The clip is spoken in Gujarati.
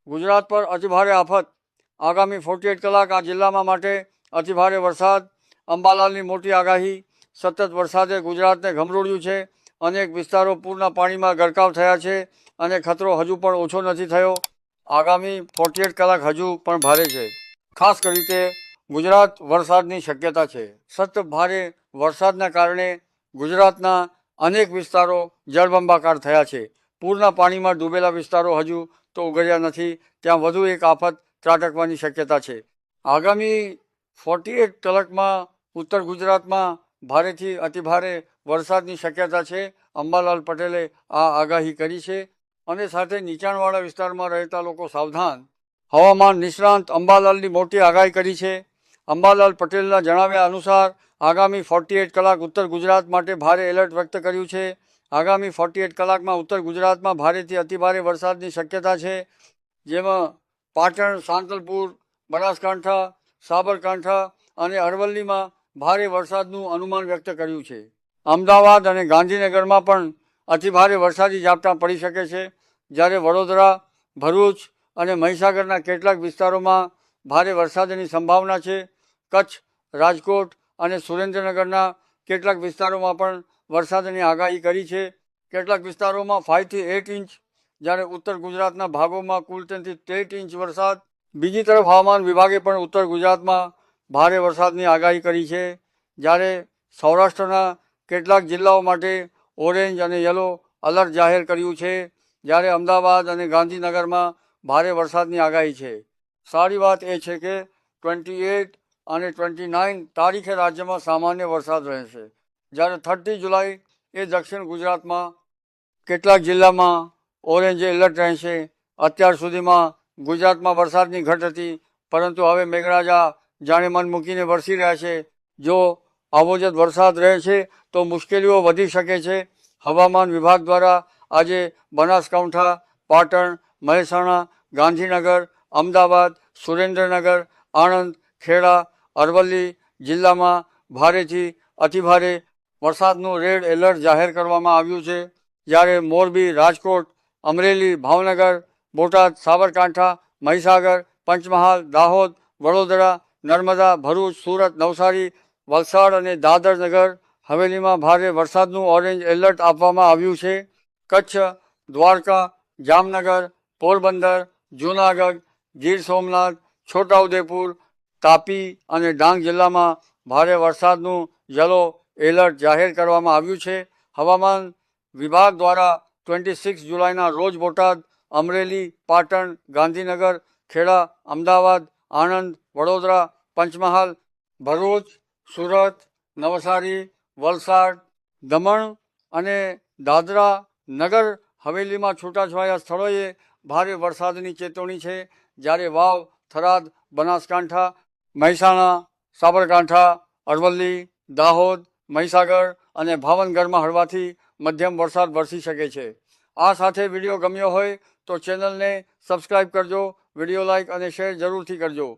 ગુજરાત પર અતિભારે આફત. આગામી 48 કલાક આ જિલ્લામાં માટે અતિભારે વરસાદ. અંબાલાલની મોટી આગાહી. સતત વરસાદે ગુજરાતને ગમરોળ્યું છે. અનેક વિસ્તારો પૂરના પાણીમાં ગરકાવ થયા છે અને ખતરો હજુ પણ ઓછો નથી થયો. આગામી 48 કલાક હજુ પણ ભારે છે. ખાસ કરીને ગુજરાત વરસાદની શક્યતા છે. સતત ભારે વરસાદના કારણે ગુજરાતના અનેક વિસ્તારો જળબંબાકાર થયા છે. પૂરના પાણીમાં ડૂબેલા વિસ્તારો હજુ તો ઉગર્યા નથી. ત્યાં વધુ એક આફત ત્રાટકવાની શક્યતા છે. આગામી 48 કલાકમાં ઉત્તર ગુજરાતમાં ભારેથી અતિભારે વરસાદની શક્યતા છે. અંબાલાલ પટેલે આ આગાહી કરી છે અને સાથે નીચાણવાળા વિસ્તારમાં રહેતા લોકો સાવધાન. હવામાન નિષ્ણાંત અંબાલાલની મોટી આગાહી કરી છે. અંબાલાલ પટેલના જણાવ્યા અનુસાર આગામી 48 કલાક ઉત્તર ગુજરાત માટે ભારે એલર્ટ વ્યક્ત કર્યું છે. આગામી 48 કલાકમાં ઉત્તર ગુજરાતમાં ભારેથી અતિભારે વરસાદની શક્યતા છે, જેમાં પાટણ, સાંતલપુર, બનાસકાંઠા, સાબરકાંઠા અને અરવલ્લીમાં ભારે વરસાદનું અનુમાન વ્યક્ત કર્યું છે. અમદાવાદ અને ગાંધીનગરમાં પણ અતિભારે વરસાદી ઝાપટાં પડી શકે છે, જ્યારે વડોદરા, ભરૂચ અને મહીસાગરના કેટલાક વિસ્તારોમાં ભારે વરસાદની સંભાવના છે. કચ્છ, રાજકોટ અને સુરેન્દ્રનગરના કેટલાક વિસ્તારોમાં પણ વરસાદની આગાહી કરી છે. કેટલાક વિસ્તારોમાં 5 થી 8 ઇંચ, જ્યારે ઉત્તર ગુજરાતના ભાગોમાં કુલ 10 થી 13 ઇંચ વરસાદ. બીજી તરફ હવામાન વિભાગે પણ ઉત્તર ગુજરાતમાં ભારે વરસાદની આગાહી કરી છે, જ્યારે સૌરાષ્ટ્રના કેટલાક જિલ્લાઓ માટે ઓરેન્જ અને યલો એલર્ટ જાહેર કર્યું છે, જ્યારે અમદાવાદ અને ગાંધીનગરમાં ભારે વરસાદની આગાહી છે. સારી વાત એ છે કે 28 અને 29 તારીખે રાજ્યમાં સામાન્ય વરસાદ રહેશે, જ્યારે 30 જુલાઈ એ દક્ષિણ ગુજરાતમાં કેટલાક જિલ્લામાં ઓરેન્જ એલર્ટ રહેશે. અત્યાર સુધીમાં ગુજરાતમાં વરસાદની ઘટ હતી, પરંતુ હવે મેઘરાજા જાણે મન મૂકીને વરસી રહ્યા છે. જો આવો જ વરસાદ રહે છે તો મુશ્કેલીઓ વધી શકે છે. હવામાન વિભાગ દ્વારા આજે બનાસકાંઠા, પાટણ, મહેસાણા, ગાંધીનગર, અમદાવાદ, સુરેન્દ્રનગર, આણંદ, ખેડા, અરવલ્લી જિલ્લામાં ભારેથી અતિભારે વરસાદનું રેડ એલર્ટ જાહેર કરવામાં આવ્યું છે, જ્યારે મોરબી, રાજકોટ, અમરેલી, ભાવનગર, બોટાદ, સાબરકાંઠા, મહીસાગર, પંચમહાલ, દાહોદ, વડોદરા, નર્મદા, ભરૂચ, સુરત, નવસારી, વલસાડ અને દાદર નગર હવેલીમાં ભારે વરસાદનું ઓરેન્જ એલર્ટ આપવામાં આવ્યું છે. કચ્છ, દ્વારકા, જામનગર, પોરબંદર, જૂનાગઢ, ગીર સોમનાથ, છોટાઉદેપુર, તાપી અને ડાંગ જિલ્લામાં ભારે વરસાદનું યલો એલર્ટ જાહેર કરવામાં આવ્યું છે. હવામાન વિભાગ દ્વારા 26 જુલાઈના રોજ બોટાદ, અમરેલી, પાટણ, ગાંધીનગર, ખેડા, અમદાવાદ, આણંદ, વડોદરા, પંચમહાલ, ભરૂચ, સુરત, નવસારી, વલસાડ, દમણ અને દાદરા નગર હવેલીમાં છૂટાછવાયા સ્થળોએ ભારે વરસાદની ચેતવણી છે, જ્યારે વાવ, થરાદ, બનાસકાંઠા, મહેસાણા, સાબરકાંઠા, અરવલ્લી, દાહોદ, મહીસાગર અને ભાવનગરમાં હળવાથી મધ્યમ વરસાદ વરસી શકે છે. આ સાથે વિડીયો ગમ્યો હોય તો ચેનલને સબસ્ક્રાઈબ કરજો, વિડીયો લાઇક અને શેર જરૂરથી કરજો.